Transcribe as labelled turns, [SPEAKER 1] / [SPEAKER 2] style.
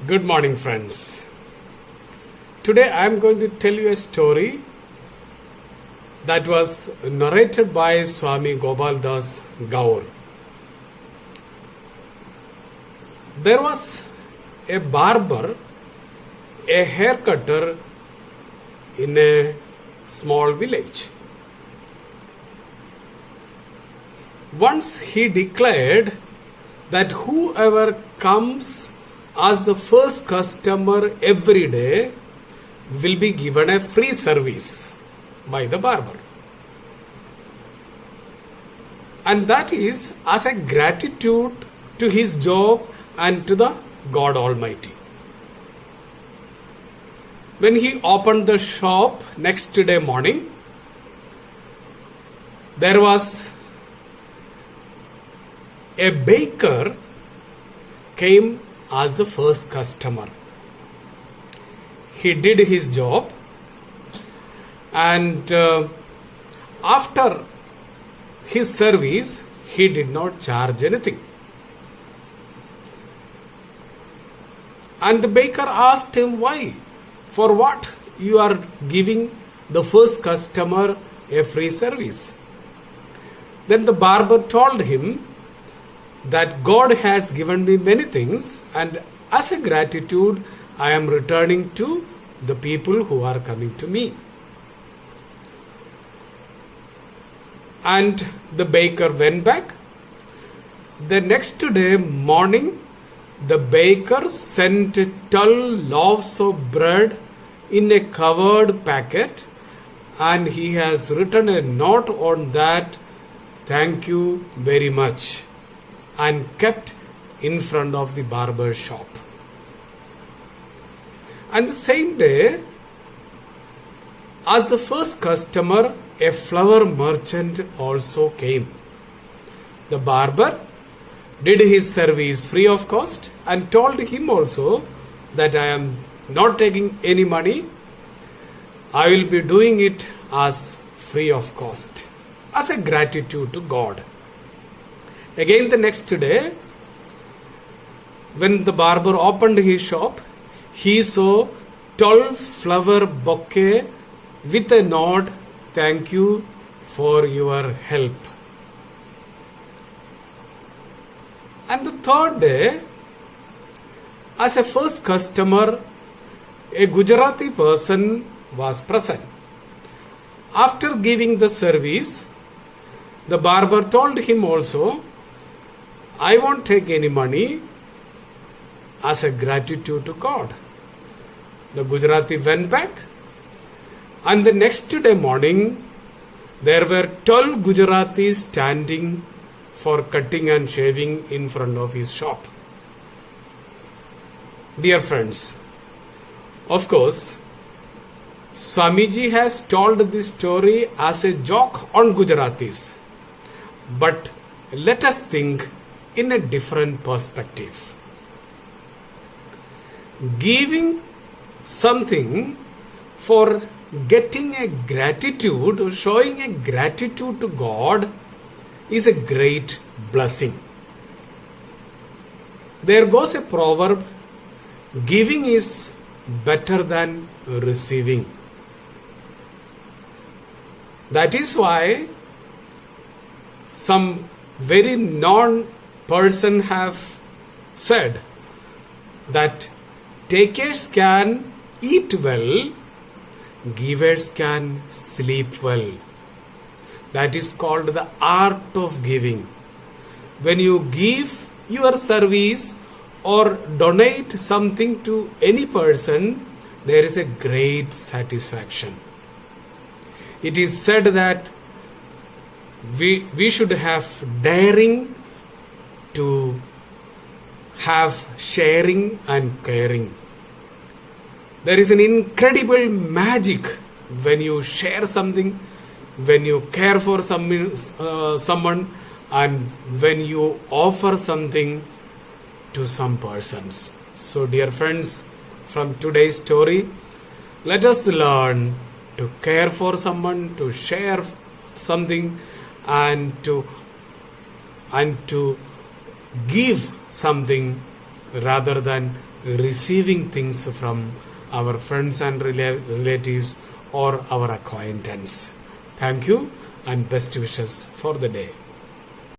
[SPEAKER 1] Good morning, friends. Today I am going to tell you a story that was narrated by Swami Gopal Das Gaur. There was a barber, a hair cutter in a small village. Once he declared that whoever comes as the first customer every day will be given a free service by the barber. And that is as a gratitude to his job and to the God Almighty. When he opened the shop next day morning, there was a baker came as the first customer. He did his job, and after his service, he did not charge anything. And the baker asked him, why? For what you are giving the first customer a free service? Then the barber told him that God has given me many things, and as a gratitude I am returning to the people who are coming to me. And the baker went back. The next day morning, the baker sent 12 loaves of bread in a covered packet, and he has written a note on that, "Thank you very much," and kept in front of the barber shop. And the same day, as the first customer, a flower merchant also came. The barber did his service free of cost and told him also that I am not taking any money. I will be doing it as free of cost, as a gratitude to God. Again the next day, when the barber opened his shop, he saw 12 flower bouquet with a note, "Thank you for your help." And the third day, as a first customer, a Gujarati person was present. After giving the service, the barber told him also, "I won't take any money as a gratitude to God." The Gujarati went back, and the next day morning, there were 12 Gujaratis standing for cutting and shaving in front of his shop. Dear friends, of course, Swamiji has told this story as a joke on Gujaratis, but let us think in a different perspective. Giving something for getting a gratitude, or showing a gratitude to God, is a great blessing. There goes a proverb, giving is better than receiving. That is why some very non-person have said that takers can eat well, givers can sleep well. That is called the art of giving. When you give your service or donate something to any person, there is a great satisfaction. It is said that we should have daring to have sharing and caring. There is an incredible magic when you share something, when you care for someone, and when you offer something to some persons. So dear friends, from today's story, let us learn to care for someone, to share something, and to give something rather than receiving things from our friends and relatives or our acquaintance. Thank you and best wishes for the day.